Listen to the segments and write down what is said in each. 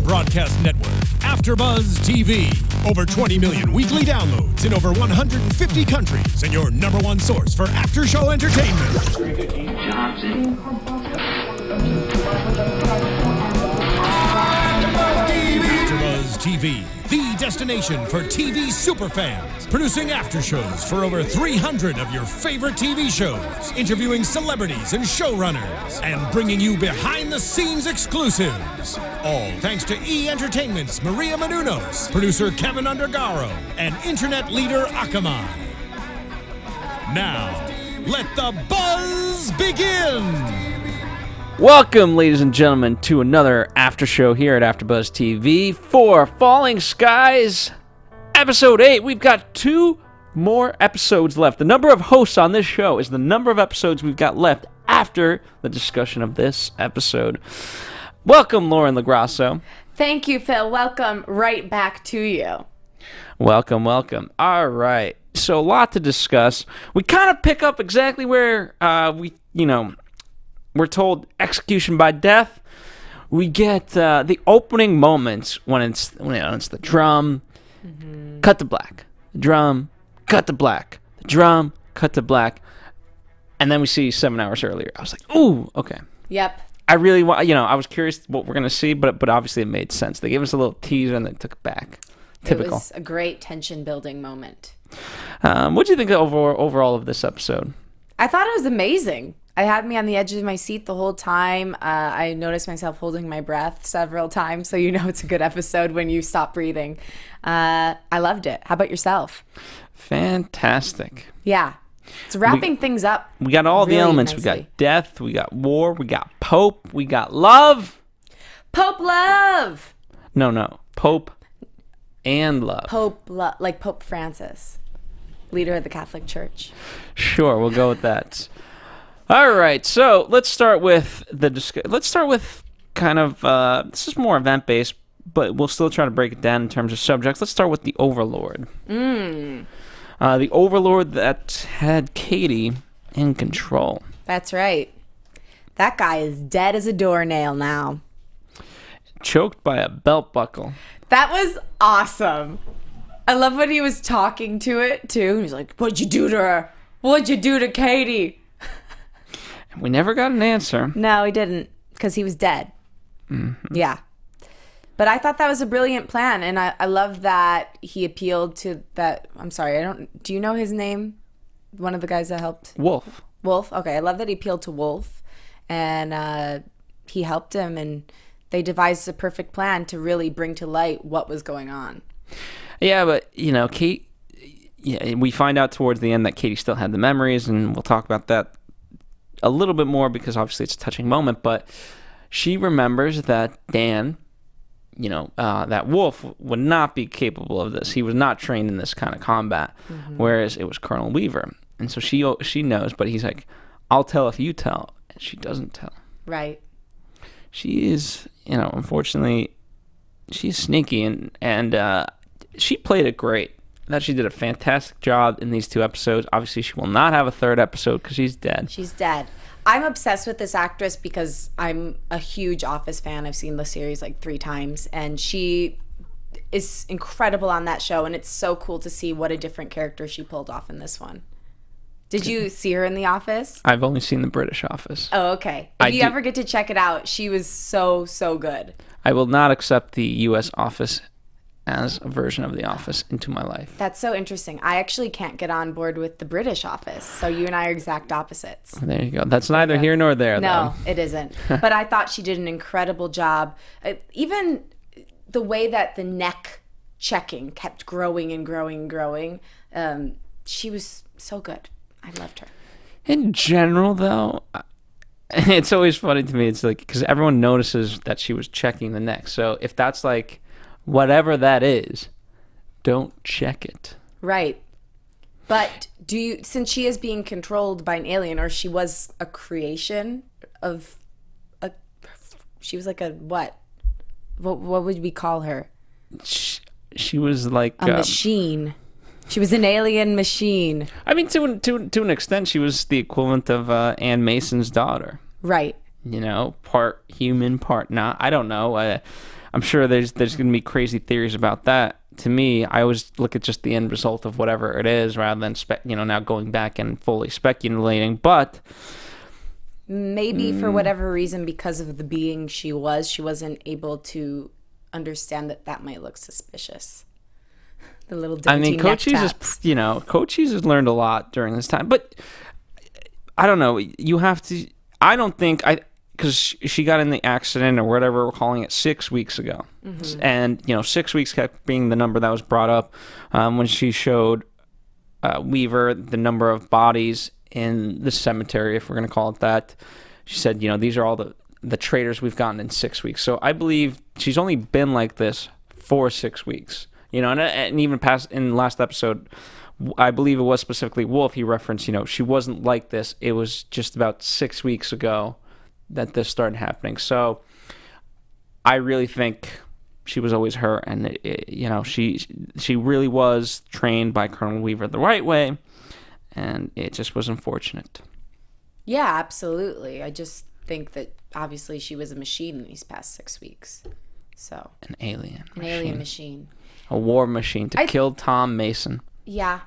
broadcast network, AFTERBUZZ TV. Over 20 million weekly downloads in over 150 countries, and your number one source for after-show entertainment. AFTERBUZZ TV, the destination for TV superfans, producing aftershows for over 300 of your favorite TV shows, interviewing celebrities and showrunners, and bringing you behind-the-scenes exclusives. All thanks to E! Entertainment's Maria Menounos, producer Kevin Undergaro, and internet leader Akamai. Now, let the buzz begin! Welcome, ladies and gentlemen, to another after show here at AFTERBUZZ TV for Falling Skies, Episode 8. We've got 2 more episodes left. The number of hosts on this show is the number of episodes we've got left after the discussion of this episode. Welcome, Lauren Lograsso. Thank you, Phil. Welcome right back to you. Welcome, welcome. All right. So, a lot to discuss. We kind of pick up exactly where we're told execution by death. We get the opening moments when it's the drum, cut to black, the drum, cut to black, the drum, cut to black, and then we see 7 hours earlier. I was like, ooh, okay. Yep. I really want, I was curious what we're gonna see, but obviously it made sense. They gave us a little teaser and they took it back. Typical. It was a great tension-building moment. What do you think overall of this episode? I thought it was amazing. It had me on the edge of my seat the whole time. I noticed myself holding my breath several times, so you know it's a good episode when you stop breathing. I loved it. How about yourself? Fantastic. Yeah. It's wrapping things up. We got all really the elements. nicely. We got death, we got war, we got Pope, we got love. Pope love! No. Pope and love. Like Pope Francis, leader of the Catholic Church. Sure, we'll go with that. All right, so let's start with kind of this is more event based, but we'll still try to break it down in terms of subjects. Let's start with the Overlord. The Overlord that had Katie in control. That's right. That guy is dead as a doornail now. Choked by a belt buckle. That was awesome. I love when he was talking to it too. He's like, "What'd you do to her? What'd you do to Katie?" And we never got an answer. No, he didn't, because he was dead. Mm-hmm. Yeah. But I thought that was a brilliant plan, and I love that he appealed to that. I'm sorry, do you know his name? One of the guys that helped? Wolf. Okay, I love that he appealed to Wolf, and he helped him, and they devised a perfect plan to really bring to light what was going on. Yeah, but, Kate, we find out towards the end that Katie still had the memories, and we'll talk about that a little bit more because obviously it's a touching moment, but she remembers that Dan, that Wolf would not be capable of this. He was not trained in this kind of combat, whereas it was Colonel Weaver. And so she knows, but he's like, I'll tell if you tell. And she doesn't tell. Right. She is, unfortunately, she's sneaky, and she played it great. That she did a fantastic job in these 2 episodes. Obviously, she will not have a 3rd episode because she's dead. She's dead. I'm obsessed with this actress because I'm a huge Office fan. I've seen the series like 3 times, and she is incredible on that show, and it's so cool to see what a different character she pulled off in this one. Did you see her in The Office? I've only seen the British Office. Oh, okay. If you ever get to check it out, she was so good. I will not accept the U.S. Office as a version of The Office into my life. That's so interesting. I actually can't get on board with the British Office, so you and I are exact opposites. There you go. That's neither here nor there, No, it isn't. But I thought she did an incredible job. Even the way that the neck checking kept growing and growing and growing, she was so good. I loved her. In general, though, it's always funny to me. It's like, because everyone notices that she was checking the neck. So if that's like, whatever that is, don't check it. Right. But since she is being controlled by an alien, or she was a creation of she was like a what? What would we call her? She was like a machine. She was an alien machine. I mean, to an extent, she was the equivalent of Ann Mason's daughter. Right. Part human, part not. I don't know. I'm sure there's going to be crazy theories about that. To me, I always look at just the end result of whatever it is rather than now going back and fully speculating. But maybe for whatever reason, because of the being she wasn't able to understand that might look suspicious. The little Cochise has learned a lot during this time, but I don't know. You have to. I don't think because she got in the accident or whatever we're calling it 6 weeks ago, and 6 weeks kept being the number that was brought up when she showed Weaver the number of bodies in the cemetery, if we're going to call it that. She said, these are all the traitors we've gotten in 6 weeks. So I believe she's only been like this for 6 weeks. And even past in the last episode, I believe it was specifically Wolf. He referenced, she wasn't like this. It was just about 6 weeks ago that this started happening. So I really think she was always her, and she really was trained by Colonel Weaver the right way, and it just was unfortunate. Yeah, absolutely. I just think that obviously she was a machine in these past 6 weeks. So an alien machine. A war machine to kill Tom Mason. Yeah.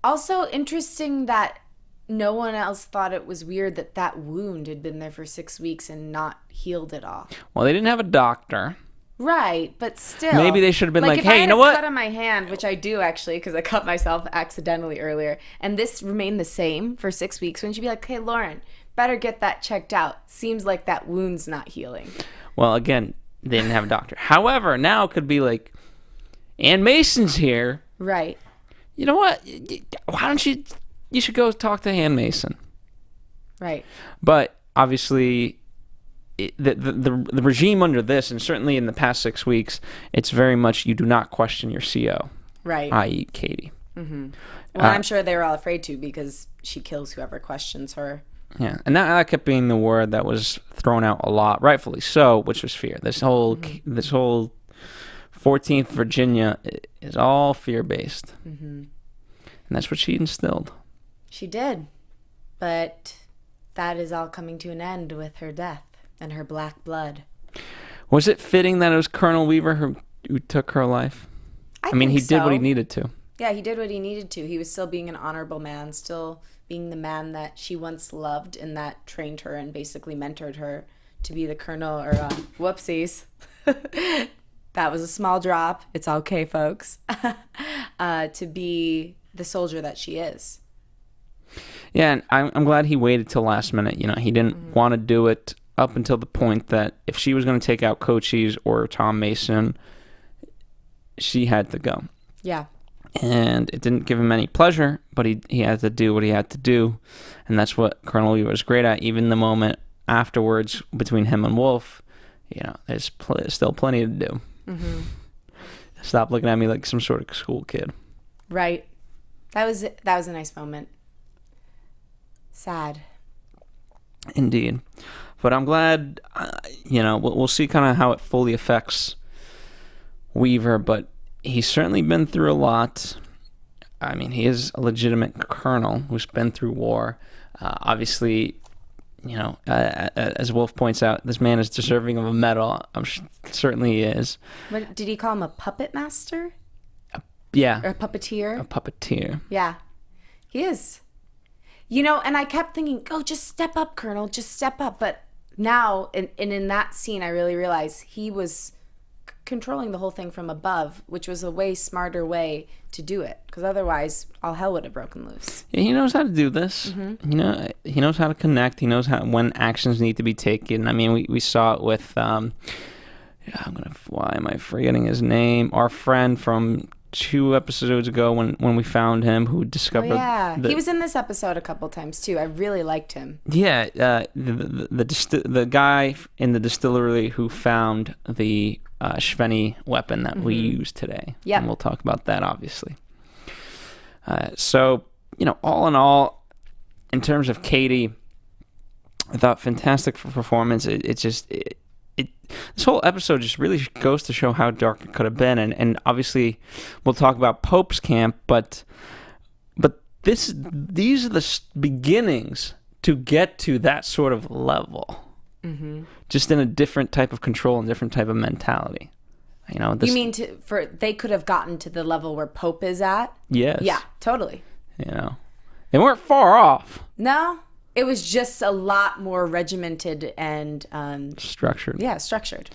Also interesting that no one else thought it was weird that wound had been there for 6 weeks and not healed at all. Well, they didn't have a doctor. Right, but still. Maybe they should have been like, hey, you know what? what? If I had a cut on my hand, which I do actually, because I cut myself accidentally earlier, and this remained the same for 6 weeks, wouldn't you be like, hey, Lauren, better get that checked out. Seems like that wound's not healing. Well, again, they didn't have a doctor. However, now it could be like, Ann Mason's here. Right. You know what? Why don't you should go talk to Ann Mason. Right. But obviously, the regime under this, and certainly in the past 6 weeks, it's very much you do not question your CO. Right. I.e. Katie. Mm-hmm. Well, I'm sure they were all afraid to because she kills whoever questions her. Yeah, and that kept being the word that was thrown out a lot, rightfully so, which was fear. This whole 14th Virginia is all fear-based. Mm-hmm. And that's what she instilled. She did. But that is all coming to an end with her death and her black blood. Was it fitting that it was Colonel Weaver who took her life? I mean, he did what he needed to. Yeah, he did what he needed to. He was still being an honorable man, still being the man that she once loved and that trained her and basically mentored her to be the colonel, or whoopsies. That was a small drop. It's okay, folks. To be the soldier that she is. Yeah, and I'm glad he waited till last minute. He didn't want to do it up until the point that if she was going to take out Cochise or Tom Mason, she had to go. Yeah. And it didn't give him any pleasure, but he had to do what he had to do, and that's what Colonel Weaver was great at. Even the moment afterwards between him and Wolf, there's still plenty to do. Mm-hmm. Stop looking at me like some sort of school kid. Right. That was a nice moment. Sad. Indeed. But I'm glad, we'll see kind of how it fully affects Weaver, but he's certainly been through a lot. I mean, he is a legitimate colonel who's been through war. Obviously, as Wolf points out, this man is deserving of a medal. I'm sure, certainly he is. What did he call him? A puppet master? Yeah. Or a puppeteer? A puppeteer. Yeah. He is. And I kept thinking, just step up, Colonel, just step up. But now, in that scene, I really realized he was controlling the whole thing from above, which was a way smarter way to do it, because otherwise all hell would have broken loose. Yeah, he knows how to do this. Mm-hmm. He knows how to connect. He knows when actions need to be taken. I mean, we saw it with why am I forgetting his name? Our friend from 2 episodes ago when we found him, who discovered he was in this episode a couple times too. I really liked him. Yeah, the guy in the distillery who found the Shveni weapon that we used today. Yeah, and we'll talk about that obviously. So all in all, in terms of Katie, I thought fantastic for performance. This whole episode just really goes to show how dark it could have been, and obviously we'll talk about Pope's camp, but these are the beginnings to get to that sort of level. just in a different type of control and different type of mentality. You know, you mean they could have gotten to the level where Pope is at? Yes. Yeah, totally. You know, they weren't far off. No, it was just a lot more regimented and structured. Yeah, structured.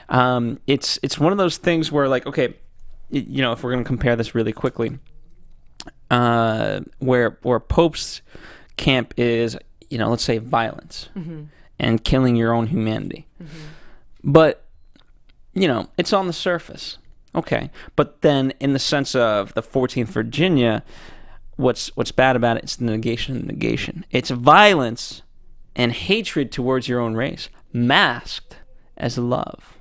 It's one of those things where, like, okay, you know, if we're going to compare this really quickly, where Pope's camp is, you know, let's say violence and killing your own humanity, but you know, it's on the surface, okay. But then, in the sense of the 14th Virginia, what's bad about it? It's the negation of the negation. It's violence and hatred towards your own race, masked as love,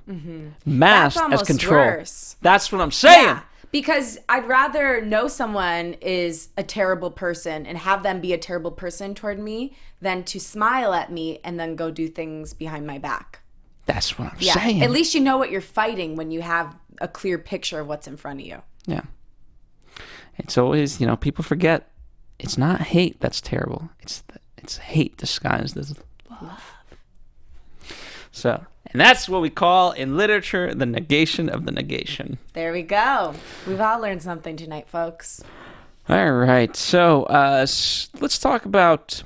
masked as control. Worse. That's what I'm saying. Yeah, because I'd rather know someone is a terrible person and have them be a terrible person toward me than to smile at me and then go do things behind my back. That's what I'm saying. At least you know what you're fighting when you have a clear picture of what's in front of you. Yeah. It's always, you know, people forget it's not hate that's terrible. It's hate disguised as love. So, and that's what we call in literature the negation of the negation. There we go. We've all learned something tonight, folks. All right. So, let's talk about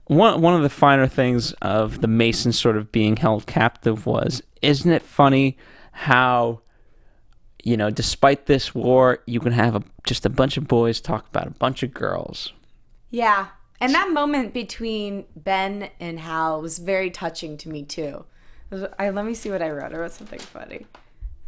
one of the finer things of the Masons sort of being held captive was, isn't it funny how, you know, despite this war, you can have just a bunch of boys talk about a bunch of girls. Yeah. And that moment between Ben and Hal was very touching to me, too. Let me see what I wrote. I wrote something funny.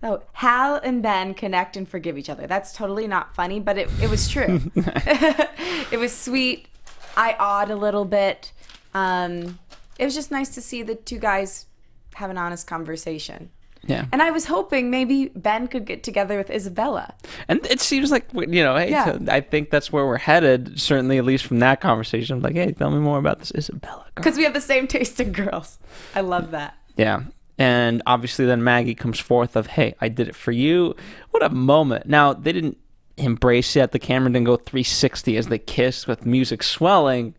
Oh, Hal and Ben connect and forgive each other. That's totally not funny, but it was true. It was sweet. I awed a little bit. It was just nice to see the two guys have an honest conversation. Yeah. And I was hoping maybe Ben could get together with Isabella. And it seems like, you know, hey, I think that's where we're headed, certainly at least from that conversation. I'm like, hey, tell me more about this Isabella girl. Because we have the same taste in girls. I love that. Yeah. And obviously then Maggie comes forth of, hey, I did it for you. What a moment. Now, they didn't embrace yet. The camera didn't go 360 as they kissed with music swelling.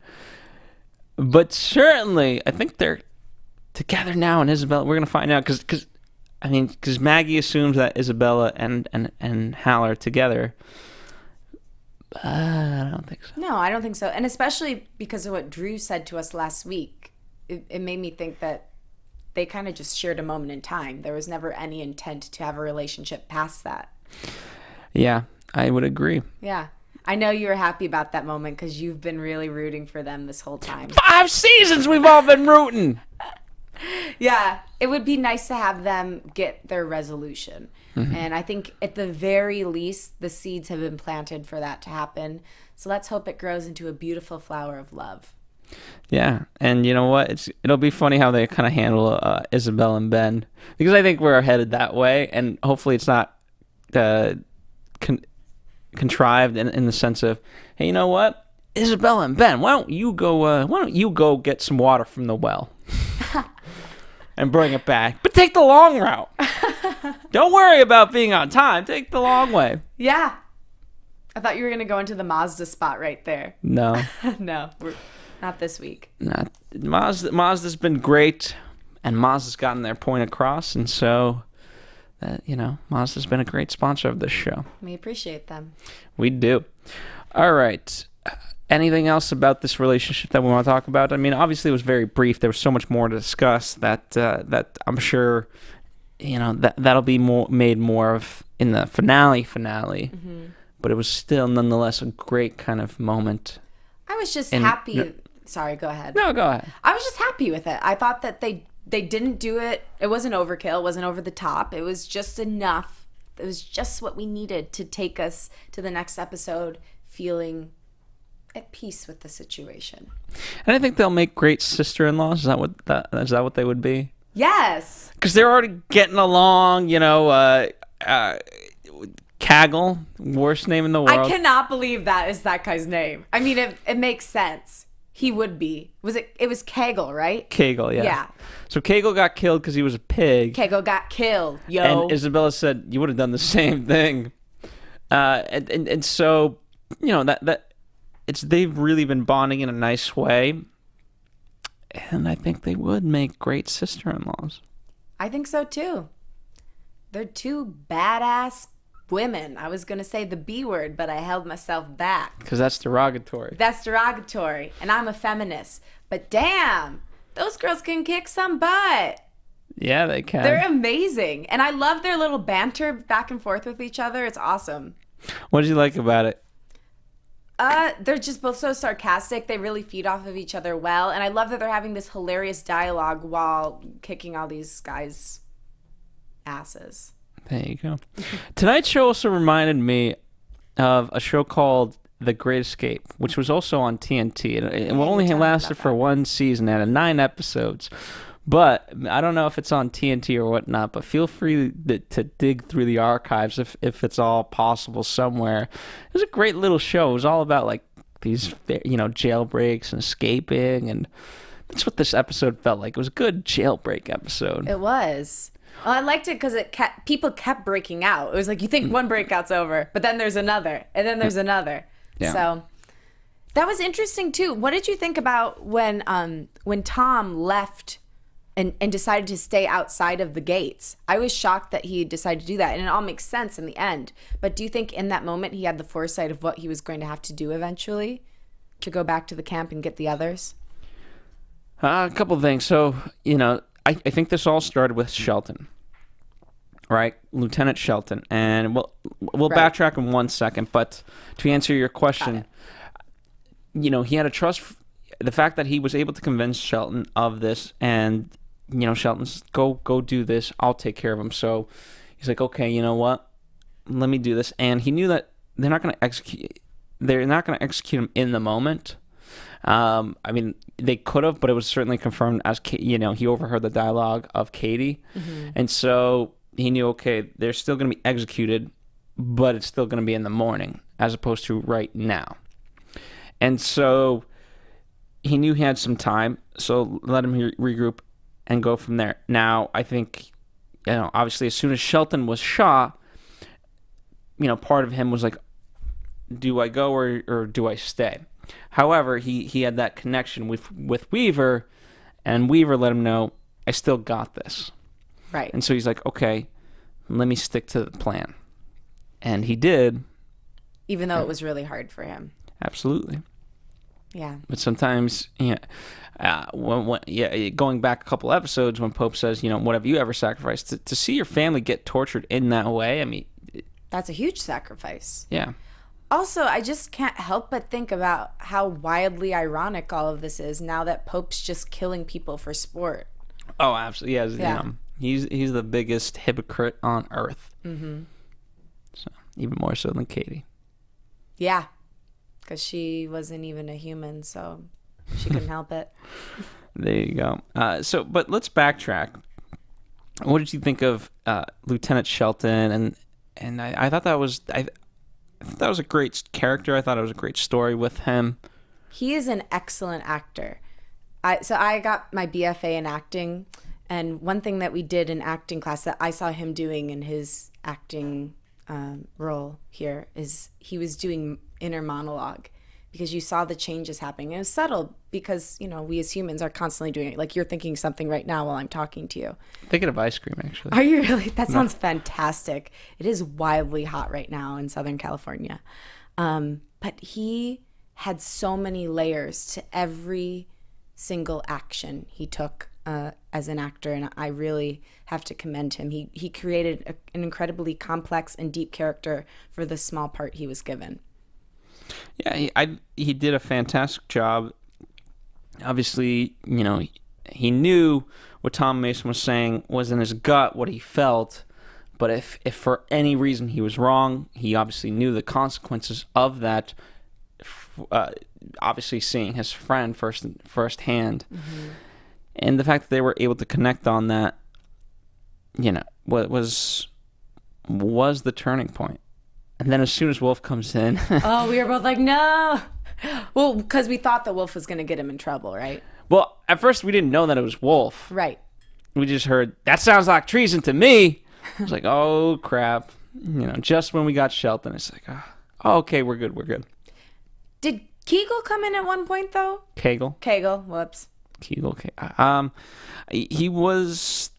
But certainly, I think they're together now. And Isabella, we're going to find out. Because Maggie assumes that Isabella and Hal are together. I don't think so. No, I don't think so. And especially because of what Drew said to us last week, it made me think that they kind of just shared a moment in time. There was never any intent to have a relationship past that. Yeah, I would agree. Yeah. I know you were happy about that moment because you've been really rooting for them this whole time. 5 seasons we've all been rooting. Yeah, it would be nice to have them get their resolution. And I think at the very least, the seeds have been planted for that to happen. So let's hope it grows into a beautiful flower of love. Yeah, and you know what? It'll be funny how they kind of handle Isabel and Ben, because I think we're headed that way, and hopefully it's not contrived in the sense of, hey, you know what, Isabella and Ben, why don't you go get some water from the well and bring it back, but take the long route. Don't worry about being on time. Take the long way. Yeah, I thought you were gonna go into the Mazda spot right there. No, no. Not this week. Mazda's been great, and Mazda's gotten their point across, and so, Mazda's been a great sponsor of this show. We appreciate them. We do. All right. Anything else about this relationship that we want to talk about? I mean, obviously it was very brief. There was so much more to discuss that I'm sure, that'll be made more of in the finale. Mm-hmm. But it was still nonetheless a great kind of moment. I was just happy. Sorry, go ahead. No, go ahead. I was just happy with it. I thought that they didn't do it. It wasn't overkill. It wasn't over the top. It was just enough. It was just what we needed to take us to the next episode feeling at peace with the situation. And I think they'll make great sister-in-laws. Is that what they would be? Yes. Because they're already getting along, Kaggle, worst name in the world. I cannot believe that is that guy's name. I mean, it makes sense. He would be. It was Kegel, right? Kegel, yeah. Yeah. So Kegel got killed because he was a pig. Kegel got killed, yo. And Isabella said, you would have done the same thing. And so, they've really been bonding in a nice way. And I think they would make great sister-in-laws. I think so too. They're two badass women. I was going to say the B word, but I held myself back. Because that's derogatory. That's derogatory. And I'm a feminist. But damn, those girls can kick some butt. Yeah, they can. They're amazing. And I love their little banter back and forth with each other. It's awesome. What did you like about it? They're just both so sarcastic. They really feed off of each other well. And I love that they're having this hilarious dialogue while kicking all these guys' asses. There you go. Tonight's show also reminded me of a show called The Great Escape, which was also on TNT. It only lasted for one season and 9 episodes. But I don't know if it's on TNT or whatnot, but feel free to dig through the archives if it's all possible somewhere. It was a great little show. It was all about like these, jailbreaks and escaping, and that's what this episode felt like. It was a good jailbreak episode. It was. Well, I liked it because people kept breaking out. It was like you think one breakout's over, but then there's another, and then there's another. Yeah. So that was interesting too. What did you think about when Tom left and decided to stay outside of the gates? I was shocked that he decided to do that, and it all makes sense in the end. But do you think in that moment he had the foresight of what he was going to have to do eventually to go back to the camp and get the others? A couple of things. So, I think this all started with Shelton, right? Lieutenant Shelton. And we'll Right. backtrack in 1 second. But to answer your question, he had a trust. The fact that he was able to convince Shelton of this, and Shelton's go do this. I'll take care of him. So he's like, okay, you know what? Let me do this. And he knew that they're not going to execute. They're not going to execute him in the moment. I mean, they could have, but it was certainly confirmed as he overheard the dialogue of Katie, and so he knew, okay, they're still going to be executed, but it's still going to be in the morning as opposed to right now. And so he knew he had some time, so let him regroup and go from there. Now, I think, obviously, as soon as Shelton was shot, part of him was like, do I go or do I stay? However, he had that connection with Weaver, and Weaver let him know, I still got this. Right. And so he's like, okay, let me stick to the plan. And he did. Even though it was really hard for him. Absolutely. Yeah. But sometimes, going back a couple episodes when Pope says, what have you ever sacrificed? To see your family get tortured in that way, I mean... That's a huge sacrifice. Yeah. Also, I just can't help but think about how wildly ironic all of this is now that Pope's just killing people for sport. Oh, absolutely. Yeah. He's the biggest hypocrite on earth. Mm-hmm. So, even more so than Katie. Yeah, because she wasn't even a human, so she couldn't help it. There you go. But let's backtrack. What did you think of Lieutenant Shelton? And I thought that was... I thought that was a great character. I thought it was a great story with him. He is an excellent actor. I got my BFA in acting, and one thing that we did in acting class that I saw him doing in his acting role here is he was doing inner monologue, because you saw the changes happening. It was subtle because, we as humans are constantly doing it. Like you're thinking something right now while I'm talking to you. Thinking of ice cream, actually. Are you really? That sounds fantastic. It is wildly hot right now in Southern California. But he had so many layers to every single action he took as an actor, and I really have to commend him. He created an incredibly complex and deep character for the small part he was given. Yeah, he did a fantastic job. Obviously, he knew what Tom Mason was saying was in his gut, what he felt. But if for any reason he was wrong, he obviously knew the consequences of that. Obviously, seeing his friend firsthand, and the fact that they were able to connect on that, was the turning point. And then as soon as Wolf comes in... Oh, we were both like, no! Well, because we thought that Wolf was going to get him in trouble, right? Well, at first we didn't know that it was Wolf. Right. We just heard, that sounds like treason to me. I was like, oh, crap. Just when we got Shelton, it's like, oh, okay, we're good. Did Kegel come in at one point, though? Kegel. Whoops. Kegel. He was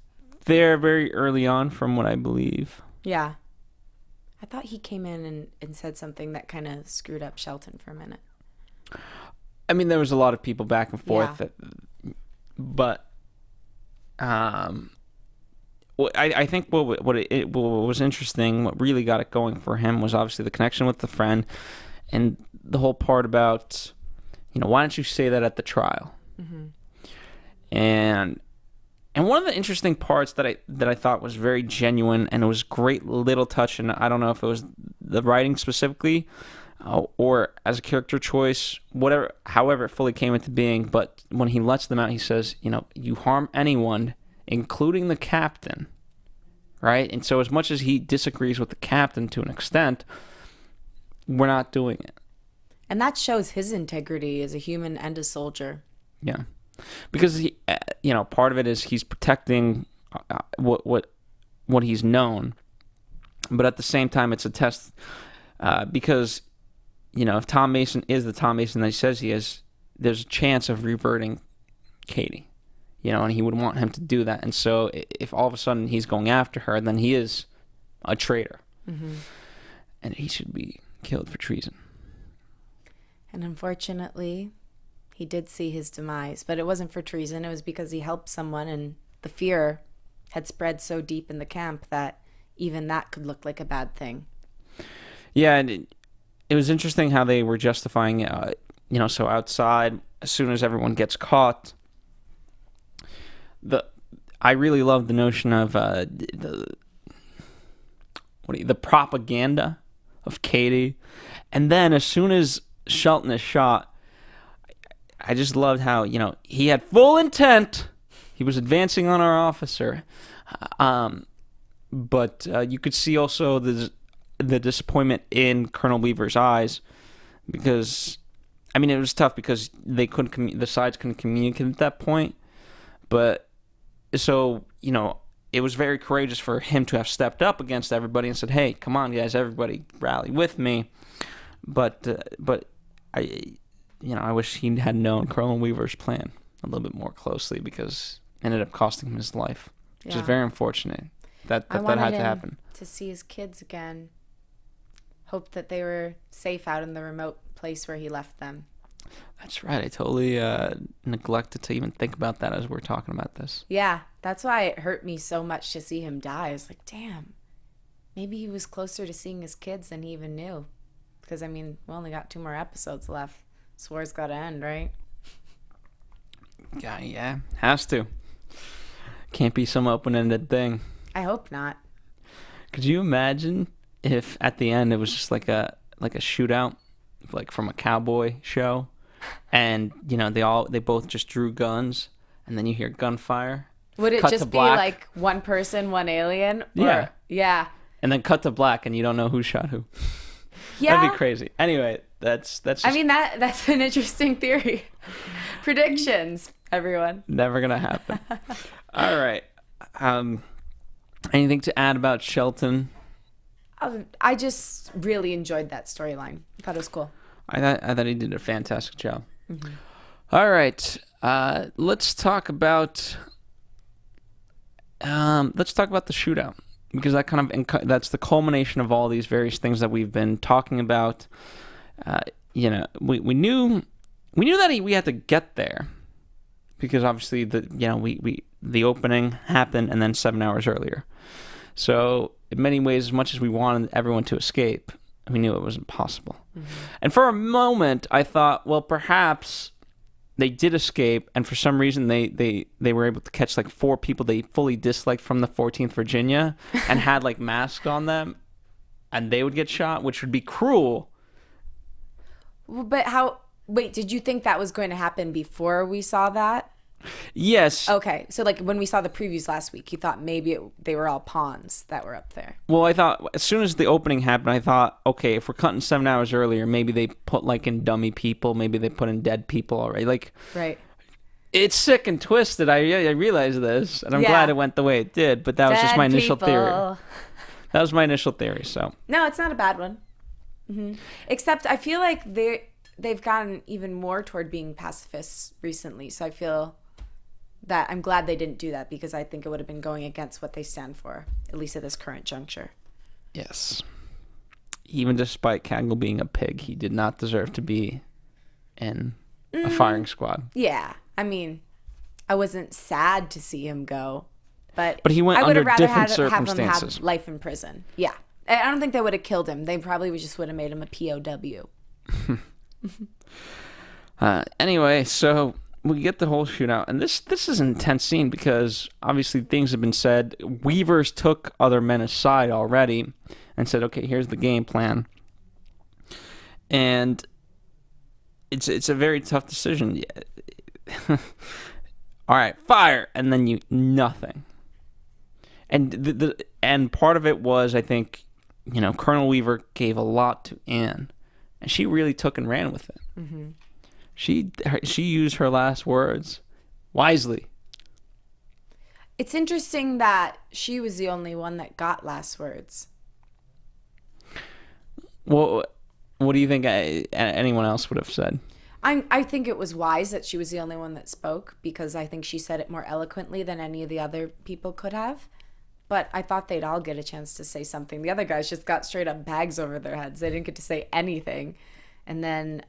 there very early on, from what I believe. Yeah. I thought he came in and said something that kind of screwed up Shelton for a minute. I mean, there was a lot of people back and forth, but I think what was interesting, what really got it going for him, was obviously the connection with the friend, and the whole part about, why don't you say that at the trial? Mm-hmm. And one of the interesting parts that I thought was very genuine, and it was great little touch, and I don't know if it was the writing specifically, or as a character choice, however it fully came into being, but when he lets them out, he says, you harm anyone, including the captain, right? And so as much as he disagrees with the captain to an extent, we're not doing it. And that shows his integrity as a human and a soldier. Yeah. Because he, part of it is he's protecting what he's known, but at the same time, it's a test because if Tom Mason is the Tom Mason that he says he is, there's a chance of reverting Katie, and he would want him to do that. And so, if all of a sudden he's going after her, then he is a traitor, and he should be killed for treason. And unfortunately, he did see his demise, but it wasn't for treason. It was because he helped someone, and the fear had spread so deep in the camp that even that could look like a bad thing. Yeah, and it was interesting how they were justifying it. So outside, as soon as everyone gets caught, I really love the notion of the propaganda of Katie, and then as soon as Shelton is shot, I just loved how, he had full intent. He was advancing on our officer. But you could see also the disappointment in Colonel Weaver's eyes, because, it was tough because they couldn't, the sides couldn't communicate at that point. But, so, it was very courageous for him to have stepped up against everybody and said, hey, come on, guys, everybody rally with me. But I wish he had known Colonel Weaver's plan a little bit more closely, because it ended up costing him his life, which is very unfortunate. That had to happen. To see his kids again. Hope that they were safe out in the remote place where he left them. That's right. I totally neglected to even think about that as we're talking about this. Yeah, that's why it hurt me so much to see him die. I was like, damn, maybe he was closer to seeing his kids than he even knew. Because, we only got 2 more episodes left. This war's got to end, right? Yeah, has to. Can't be some open-ended thing. I hope not. Could you imagine if at the end it was just like a shootout, like from a cowboy show, and they both just drew guns, and then you hear gunfire? Would it just be like one person, one alien? Or, yeah. And then cut to black, and you don't know who shot who. Yeah. That'd be crazy. Anyway, that's just... that's an interesting theory. Predictions, everyone. Never gonna happen. All right. Anything to add about Shelton? I just really enjoyed that storyline. I thought it was cool. I thought he did a fantastic job. Mm-hmm. All right. Let's talk about the shootout, because that that's the culmination of all these various things that we've been talking about. We knew that we had to get there, because obviously the opening happened and then 7 hours earlier. So in many ways, as much as we wanted everyone to escape, we knew it wasn't possible. Mm-hmm. And for a moment, I thought, well, perhaps they did escape, and for some reason they were able to catch like 4 people they fully disliked from the 14th Virginia and had like masks on them, and they would get shot, which would be cruel. But wait, did you think that was going to happen before we saw that? Yes. Okay, so like when we saw the previews last week, you thought maybe they were all pawns that were up there. Well, I thought as soon as the opening happened, I thought, okay, if we're cutting 7 hours earlier, maybe they put like in dummy people, maybe they put in dead people already. Like, right. It's sick and twisted. I realized this, and I'm glad it went the way it did. But that was just my initial theory. That was my initial theory. So no, it's not a bad one. Mm-hmm. Except I feel like they've gotten even more toward being pacifists recently. So I feel that I'm glad they didn't do that, because I think it would have been going against what they stand for, at least at this current juncture. Yes. Even despite Cagle being a pig, he did not deserve to be in a firing squad. Yeah. I mean, I wasn't sad to see him go, but he went I would under have rather different have him circumstances. have life in prison. Yeah. I don't think they would have killed him. They probably just would have made him a POW. Anyway, so we get the whole shootout, and this is an intense scene because obviously things have been said. Weavers took other men aside already and said, okay, here's the game plan. And it's a very tough decision. All right, fire, and then nothing. And and part of it was, I think, Colonel Weaver gave a lot to Anne, and she really took and ran with it. Mm-hmm. She used her last words wisely. It's interesting that she was the only one that got last words. Well, what do you think anyone else would have said? I think it was wise that she was the only one that spoke, because I think she said it more eloquently than any of the other people could have. But I thought they'd all get a chance to say something. The other guys just got straight up bags over their heads. They didn't get to say anything. And then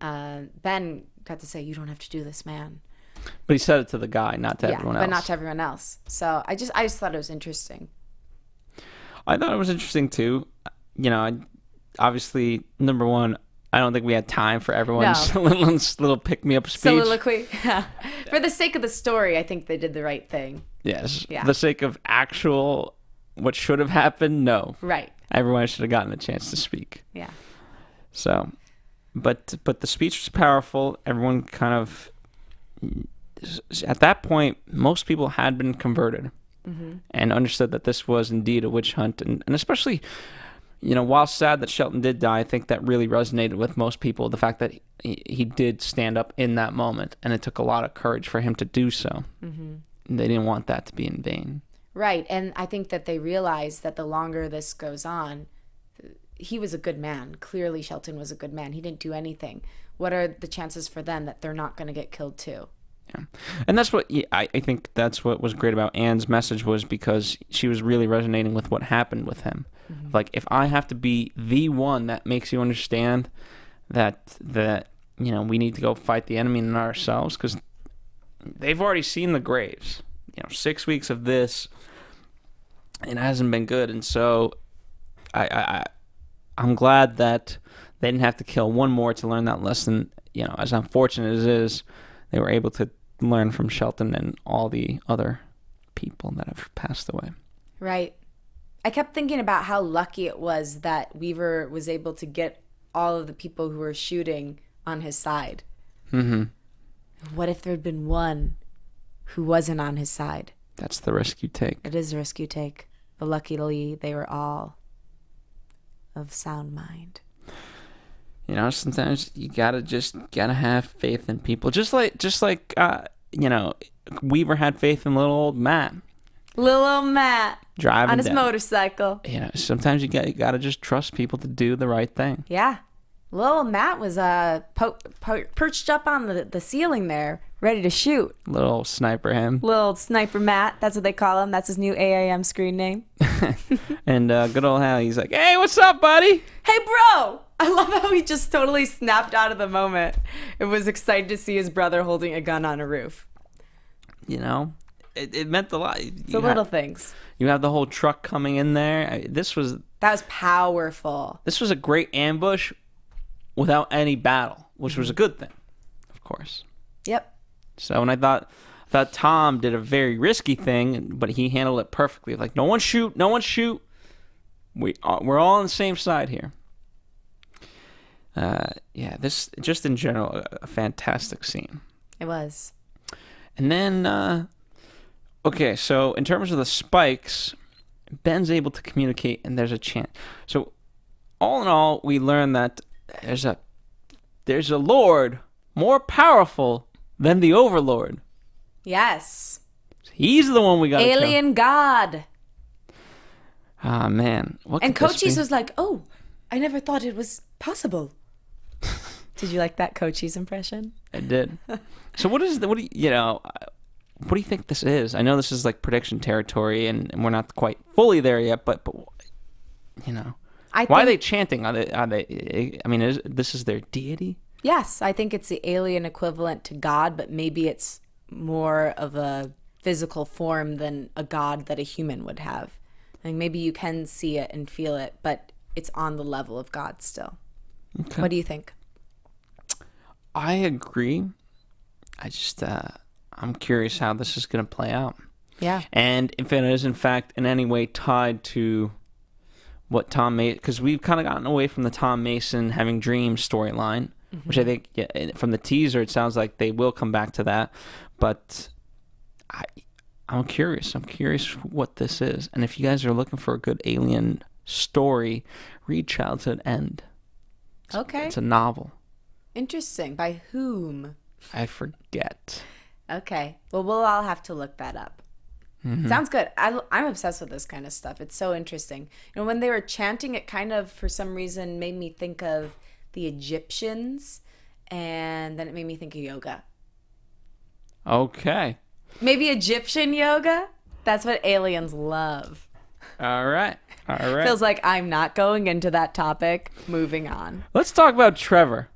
Ben got to say, "You don't have to do this, man." But he said it to the guy, not to everyone else. But not to everyone else. So I just thought it was interesting. I thought it was interesting too. Obviously, number one, I don't think we had time for everyone's little pick-me-up speech. Soliloquy. For the sake of the story, I think they did the right thing. Yes. Yeah. For the sake of actual what should have happened, no. Right. Everyone should have gotten a chance to speak. Yeah. So, but the speech was powerful. Everyone kind of, at that point, most people had been converted and understood that this was indeed a witch hunt. And especially, while sad that Shelton did die, I think that really resonated with most people, the fact that he did stand up in that moment, and it took a lot of courage for him to do so. Mm-hmm. They didn't want that to be in vain. Right, and I think that they realized that the longer this goes on, he was a good man. Clearly, Shelton was a good man. He didn't do anything. What are the chances for them that they're not going to get killed too? Yeah. And that's what I think that's what was great about Anne's message, was because she was really resonating with what happened with him. Mm-hmm. Like, if I have to be the one that makes you understand that we need to go fight the enemy and ourselves, because they've already seen the graves. 6 weeks of this, it hasn't been good, and so I'm glad that they didn't have to kill one more to learn that lesson. As unfortunate as it is, they were able to learn from Shelton and all the other people that have passed away. Right. I kept thinking about how lucky it was that Weaver was able to get all of the people who were shooting on his side. Mm-hmm. What if there had been one who wasn't on his side? That's the risk you take. It is a risk you take. But luckily, they were all of sound mind. Sometimes you gotta have faith in people. Just like Weaver had faith in little old Matt. Little old Matt driving on his down. Motorcycle. Sometimes you gotta just trust people to do the right thing. Yeah. Little Matt was perched up on the ceiling there, ready to shoot. Little sniper him. Little sniper Matt, that's what they call him. That's his new AAM screen name. And good old Hal, he's like, "Hey, what's up, buddy?" "Hey, bro!" I love how he just totally snapped out of the moment. It was excited to see his brother holding a gun on a roof. It meant a lot. It's the little things. You have the whole truck coming in there. That was powerful. This was a great ambush without any battle, which was a good thing, of course. Yep. So, and I thought Tom did a very risky thing, but he handled it perfectly. Like, no one shoot. We're all on the same side here. This just in general a fantastic scene. It was. And then, okay, so in terms of the spikes, Ben's able to communicate, and there's a chance. So, all in all, we learn that there's a Lord more powerful than the Overlord. Yes. He's the one we got. Alien God. Ah, man. And Cochise was like, "Oh, I never thought it was possible." Did you like that Cochise impression? I did. So what what do you think this is? I know this is like prediction territory, and we're not quite fully there yet, but you know, why are they chanting? Are they? I mean, this is their deity? Yes, I think it's the alien equivalent to God, but maybe it's more of a physical form than a God that a human would have. I think maybe you can see it and feel it, but it's on the level of God still. Okay. What do you think? I agree. I just, I'm curious how this is going to play out. Yeah. And if it is, in fact, in any way tied to what Tom Mason, because we've kind of gotten away from the Tom Mason having dreams storyline, which I think, from the teaser, it sounds like they will come back to that. But I'm curious. I'm curious what this is. And if you guys are looking for a good alien story, read Childhood End. Okay. It's a novel. Interesting. By whom? I forget. Okay. Well, we'll all have to look that up. Sounds good. I'm obsessed with this kind of stuff. It's so interesting. You know, when they were chanting, it kind of, for some reason, made me think of the Egyptians, and then it made me think of yoga. Okay. Maybe Egyptian yoga? That's what aliens love. All right. All right. Feels like I'm not going into that topic. Moving on. Let's talk about Trevor.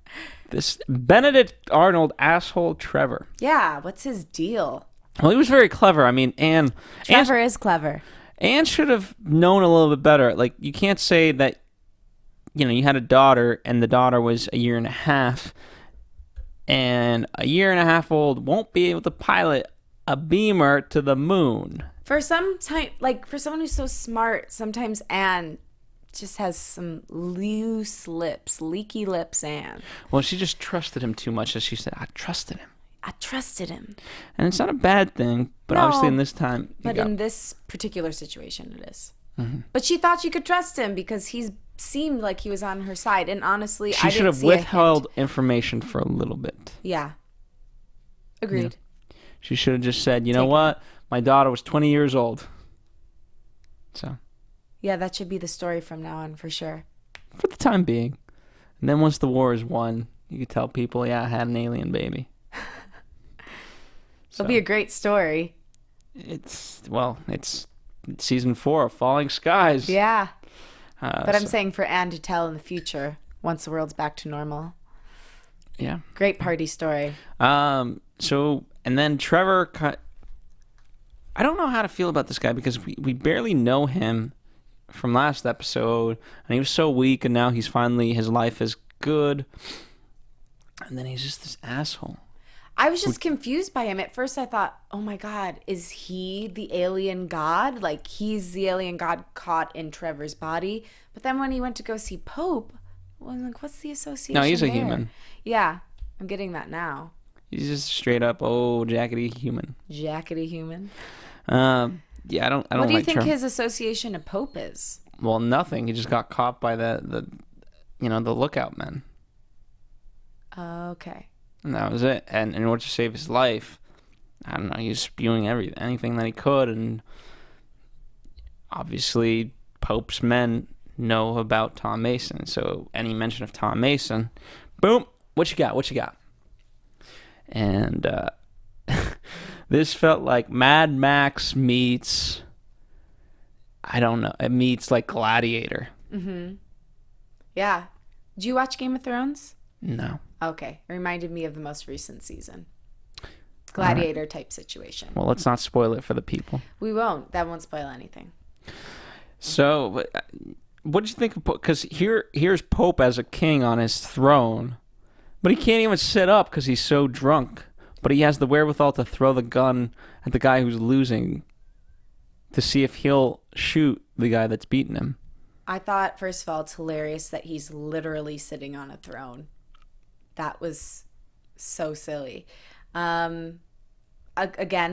This Benedict Arnold asshole Trevor. Yeah, what's his deal? Well, he was very clever. I mean, Trevor is clever. Anne should have known a little bit better. Like, you can't say that, you know, you had a daughter and the daughter was a year and a half, and a year and a half old won't be able to pilot a beamer to the moon. For some time, like, for someone who's so smart, sometimes Anne just has some loose lips, leaky lips, Anne. Well, she just trusted him too much, as she said. I trusted him. And it's not a bad thing, but no, obviously in this time... But in this particular situation, it is. But she thought she could trust him because he seemed like he was on her side. And honestly, she should have withheld information for a little bit. Yeah. Agreed. Yeah. She should have just said, you know what? My daughter was 20 years old. So... Yeah, that should be the story from now on, for sure. For the time being. And then once the war is won, you can tell people, yeah, I had an alien baby. It'll be a great story. It's season 4 of Falling Skies. Yeah. But I'm saying for Anne to tell in the future, once the world's back to normal. Yeah. Great party story. And then Trevor, I don't know how to feel about this guy because we barely know him from last episode, and he was so weak, and now his life is good, and then he's just this asshole. I was just confused by him. At first I thought, oh my God, is he the alien god? Like, he's the alien god caught in Trevor's body. But then when he went to go see Pope, I was like, what's the association? No, he's a there? human. Yeah, I'm getting that now. He's just straight up, jackety human. Jackety human. Yeah, I don't. What do you think his association to Pope is? Well, nothing. He just got caught by the lookout men. Okay. And that was it. And in order to save his life, I don't know, he was spewing anything that he could, and obviously Pope's men know about Tom Mason. So any mention of Tom Mason, boom, what you got? And this felt like Mad Max meets, I don't know, it meets like Gladiator. Mm-hmm. Yeah. Did you watch Game of Thrones? No. Okay. It reminded me of the most recent season. Gladiator type situation. Well, let's not spoil it for the people. We won't. That won't spoil anything. So, what did you think of Pope? Because here's Pope as a king on his throne, but he can't even sit up because he's so drunk. But he has the wherewithal to throw the gun at the guy who's losing to see if he'll shoot the guy that's beating him. I thought, first of all, it's hilarious that he's literally sitting on a throne. That was so silly. Again,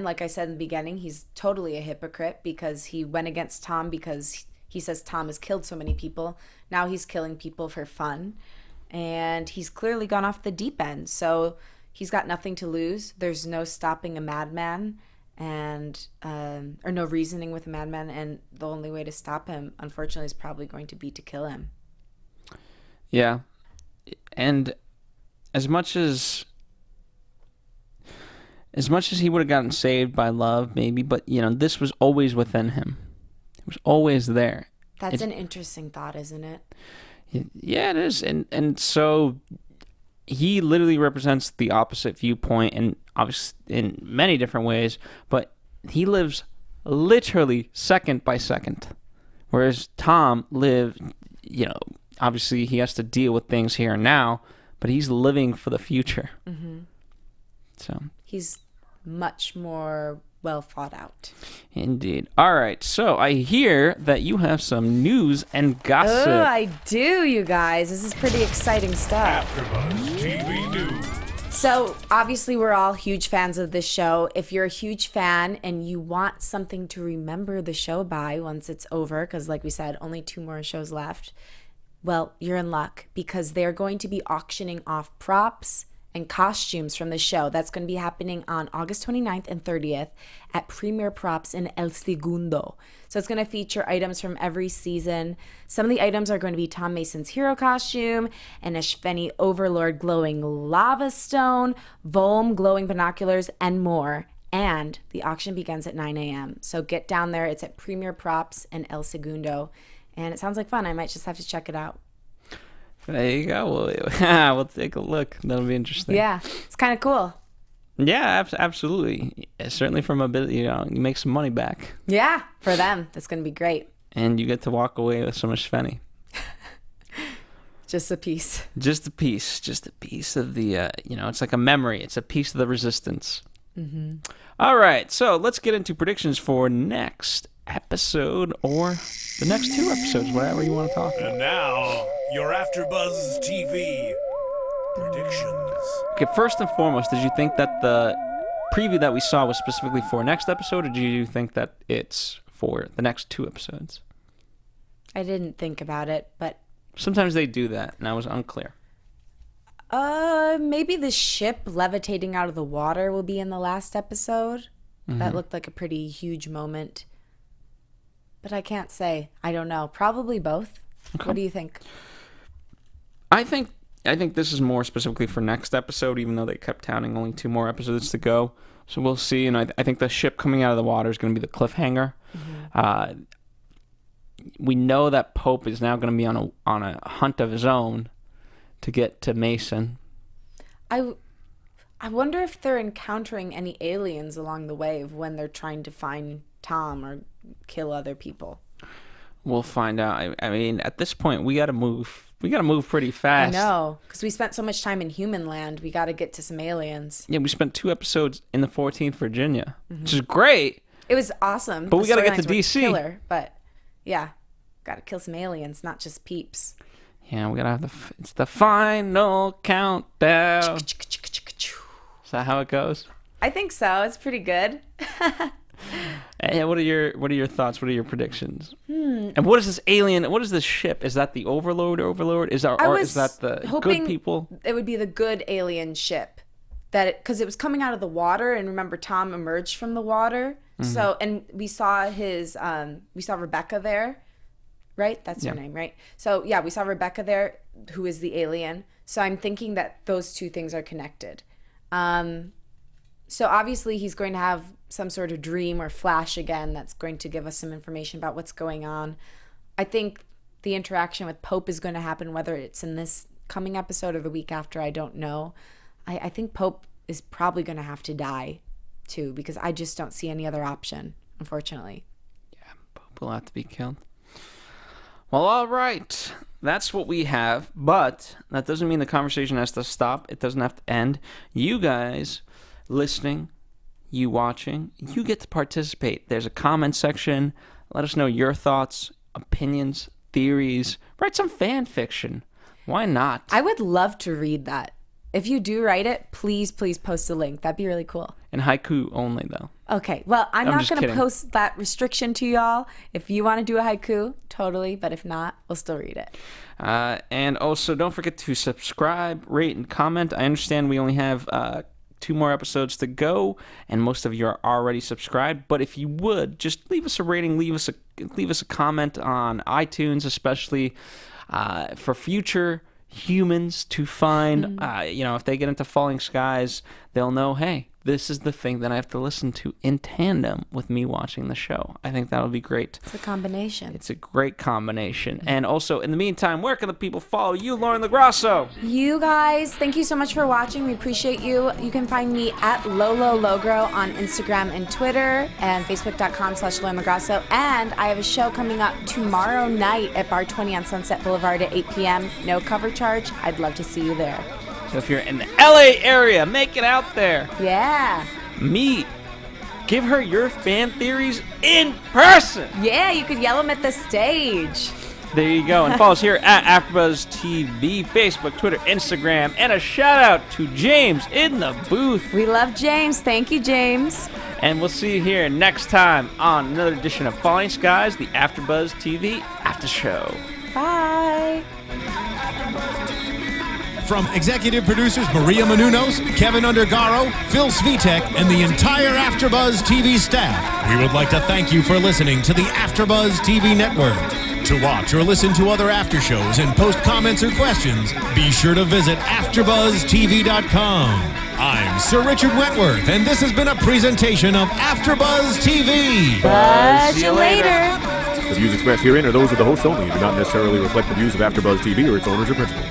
like I said in the beginning, he's totally a hypocrite because he went against Tom because he says Tom has killed so many people. Now he's killing people for fun. And he's clearly gone off the deep end. So he's got nothing to lose. There's no stopping a madman or no reasoning with a madman. And the only way to stop him, unfortunately, is probably going to be to kill him. Yeah. And as much as as much as he would have gotten saved by love, maybe, but, this was always within him. It was always there. That's an interesting thought, isn't it? Yeah, it is. And so he literally represents the opposite viewpoint, and obviously in many different ways, but he lives literally second by second. Whereas Tom lived, obviously he has to deal with things here and now, but he's living for the future. Mm-hmm. So he's much more well thought out. Indeed. All right. So I hear that you have some news and gossip. Oh, I do, you guys. This is pretty exciting stuff. AFTERBUZZ TV News. So obviously we're all huge fans of this show. If you're a huge fan and you want something to remember the show by once it's over, because like we said, only 2 more shows left, well, you're in luck because they're going to be auctioning off props and costumes from the show. That's going to be happening on August 29th and 30th at Premier Props in El Segundo. So it's going to feature items from every season. Some of the items are going to be Tom Mason's hero costume, an Ashveni Overlord glowing lava stone, Volm glowing binoculars, and more. And the auction begins at 9 a.m. So get down there. It's at Premier Props in El Segundo. And it sounds like fun. I might just have to check it out. There you go. We'll take a look. That'll be interesting. Yeah, it's kind of cool. Yeah, absolutely. Certainly from a bit, you make some money back. Yeah, for them. That's going to be great. And you get to walk away with some Ashveni. Just a piece. Just a piece. Just a piece of the, it's like a memory. It's a piece of the resistance. Mm-hmm. All right, so let's get into predictions for next episode or the next 2 episodes, whatever you want to talk about. And now, your AFTERBUZZ TV predictions. Okay, first and foremost, did you think that the preview that we saw was specifically for next episode, or do you think that it's for the next 2 episodes? I didn't think about it, but Sometimes they do that, and I was unclear. maybe the ship levitating out of the water will be in the last episode. Mm-hmm. That looked like a pretty huge moment. But I can't say. I don't know. Probably both. Okay. What do you think? I think this is more specifically for next episode, even though they kept counting only 2 more episodes to go. So we'll see. And I think the ship coming out of the water is going to be the cliffhanger. Mm-hmm. We know that Pope is now going to be on a hunt of his own to get to Mason. I wonder if they're encountering any aliens along the way when they're trying to find Tom or kill other people. We'll find out. I mean, at this point, we got to move. We got to move pretty fast. I know, because we spent so much time in human land. We got to get to some aliens. Yeah, we spent 2 episodes in the 14th Virginia, which is great. It was awesome. But we got to get to DC. Killer, but yeah, got to kill some aliens, not just peeps. Yeah, we got to have it's the final countdown. Is that how it goes? I think so. It's pretty good. Yeah, what are your thoughts? What are your predictions? And what is this alien? What is this ship? Is that the Overlord? Is that the good people? It would be the good alien ship, because it was coming out of the water, and remember Tom emerged from the water. Mm-hmm. So, and we saw Rebecca there, right? That's her name, right? So yeah, we saw Rebecca there, who is the alien. So I'm thinking that those 2 things are connected. So obviously he's going to have some sort of dream or flash again that's going to give us some information about what's going on. I think the interaction with Pope is going to happen, whether it's in this coming episode or the week after, I don't know. I think Pope is probably going to have to die too, because I just don't see any other option, unfortunately. Yeah, Pope will have to be killed. Well, all right. That's what we have, but that doesn't mean the conversation has to stop. It doesn't have to end. You guys listening, you watching, you get to participate. There's a comment section. Let us know your thoughts, opinions, theories. Write some fan fiction. Why not? I would love to read that. If you do write it, please post a link. That'd be really cool. In haiku only, though. Okay. Well, I'm not going to post that restriction to y'all. If you want to do a haiku, totally. But if not, we'll still read it. And also, don't forget to subscribe, rate, and comment. I understand we only have 2 more episodes to go, and most of you are already subscribed. But if you would, just leave us a rating, leave us a comment on iTunes, especially for future humans to find. If they get into Falling Skies, they'll know, hey, this is the thing that I have to listen to in tandem with me watching the show. I think that'll be great. It's a combination. It's a great combination. And also, in the meantime, where can the people follow you, Lauren Lograsso? You guys, thank you so much for watching. We appreciate you. You can find me at LoloLogro on Instagram and Twitter and Facebook.com/Lauren Lograsso. And I have a show coming up tomorrow night at Bar 20 on Sunset Boulevard at 8 p.m. No cover charge. I'd love to see you there. So if you're in the LA area, make it out there. Yeah. Meet. Give her your fan theories in person. Yeah, you could yell them at the stage. There you go. And follow us here at AfterBuzz TV, Facebook, Twitter, Instagram. And a shout out to James in the booth. We love James. Thank you, James. And we'll see you here next time on another edition of Falling Skies, the AfterBuzz TV After Show. Bye. From executive producers Maria Menounos, Kevin Undergaro, Phil Svitek, and the entire AfterBuzz TV staff, we would like to thank you for listening to the AfterBuzz TV network. To watch or listen to other after shows and post comments or questions, be sure to visit AfterBuzzTV.com. I'm Sir Richard Wentworth, and this has been a presentation of AfterBuzz TV. Buzz you later. The views expressed herein are those of the hosts only and do not necessarily reflect the views of AfterBuzz TV or its owners or principals.